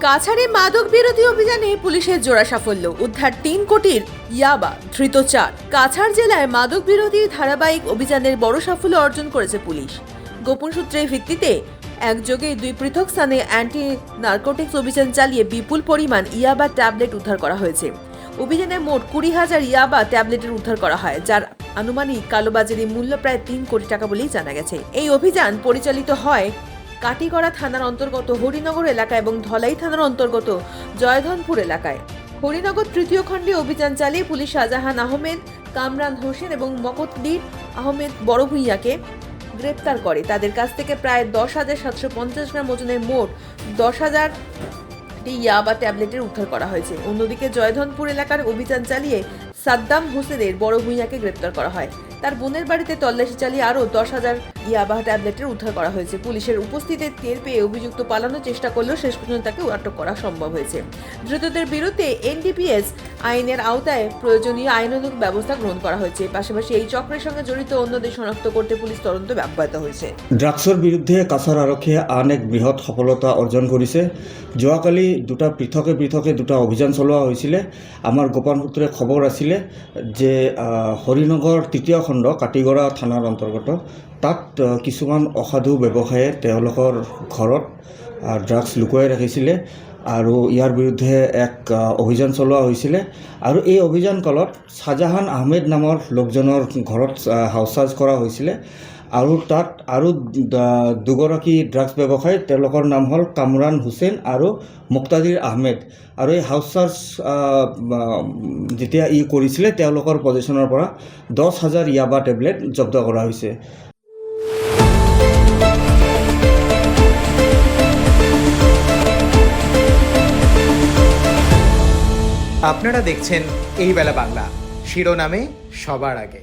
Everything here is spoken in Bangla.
কাছাড়ে মাদক বিরোধী অভিযানে পুলিশের জোড়া সাফল্য, উদ্ধার 3 কোটির ইয়াবা, ধৃত 4। কাছাড় জেলায় মাদক বিরোধী ধারাবাহিক অভিযানের বড় সাফল্য অর্জন করেছে পুলিশ। গোপন সূত্রের ভিত্তিতে একযোগে 2 পৃথক স্থানে অ্যান্টি নার্কোটিক্স অভিযান চালিয়ে বিপুল পরিমাণ ইয়াবা ট্যাবলেট উদ্ধার করা হয়েছে। অভিযানে মোট 20,000 ইয়াবা ট্যাবলেটের উদ্ধার করা হয়, যার আনুমানিক কালোবাজারি মূল্য প্রায় 3 কোটি টাকা বলেই জানা গেছে। এই অভিযান পরিচালিত হয় কাটিগড়া থানার অন্তর্গত হরিনগর এলাকা এবং ধলাই থানার অন্তর্গত জয়ধনপুর এলাকায়। হরিনগর তৃতীয় খণ্ডে অভিযান চালিয়ে পুলিশ শাহজাহান আহমেদ, কামরান হোসেন এবং মকদ্দির আহমেদ বড় ভূঁইয়াকে গ্রেপ্তার করে। তাদের কাছ থেকে প্রায় 10,750 গ্রাম ওজনের মোট 10,000 ইয়াবা ট্যাবলেটের উদ্ধার করা হয়েছে। অন্যদিকে জয়ধনপুর এলাকার অভিযান চালিয়ে সাদ্দাম হোসেনের বড় ভূঁইয়াকে গ্রেপ্তার করা হয়। তার বোনের বাড়িতে তল্লাশি চালিয়ে আরও 10,000 ইয়াবা ট্যাবলেটের উদ্ধার করা হয়েছে। পুলিশের উপস্থিতিতে টের পেয়ে অভিযুক্ত পালানোর চেষ্টা করলেও শেষ পর্যন্ত তাকে আটক করা সম্ভব হয়েছে। ধৃতদের বিরুদ্ধে এনডিপিএস আইনের আওতায় প্রয়োজনীয় আইনানুগ ব্যবস্থা গ্রহণ করা হয়েছে। পাশাপাশি এই চক্রের সঙ্গে জড়িত অন্যদের শনাক্ত করতে পুলিশ তদন্ত অব্যাহত হয়েছে। ড্ৰাগছৰ বিৰুদ্ধে কাছাৰ আৰক্ষীয়ে আন এক বৃহৎ সফলতা অৰ্জন কৰিছে। যোৱাকালি দুটা অভিযান চলোৱা হৈছিলে। আমাৰ গোপন সূত্ৰে খবৰ আছিলে যে হৰিনগৰ তৃতীয় খণ্ড কাটিগড়া থানাৰ অন্তৰ্গত তাত কিছুমান অসাধু ব্যৱসায়ে তেওঁলোকৰ ঘৰত ড্ৰাগছ লুকুৱাই ৰাখিছিলে আৰু ইয়াৰ বিৰুদ্ধে এক অভিযান চলোৱা হৈছিলে। আৰু এই অভিযান কালত শাহজাহান আহমেদ নামৰ লোকজনৰ ঘৰত হাউচ চাৰ্জ কৰা হৈছিলে আৰু তাত আৰু দুগৰাকী ড্ৰাগছ ব্যৱসায়ী, তেওঁলোকৰ নাম হ'ল কামৰান হুছেইন আৰু মুক্তাদিৰ আহমেদ। আৰু এই হাউচ চাৰ্জ যেতিয়া কৰিছিলে তেওঁলোকৰ পজিশ্যনৰ পৰা 10,000 ইয়াবা টেবলেট জব্দ কৰা হৈছে। আপনারা দেখছেন এই বেলা বাংলা, শিরোনামে সবার আগে।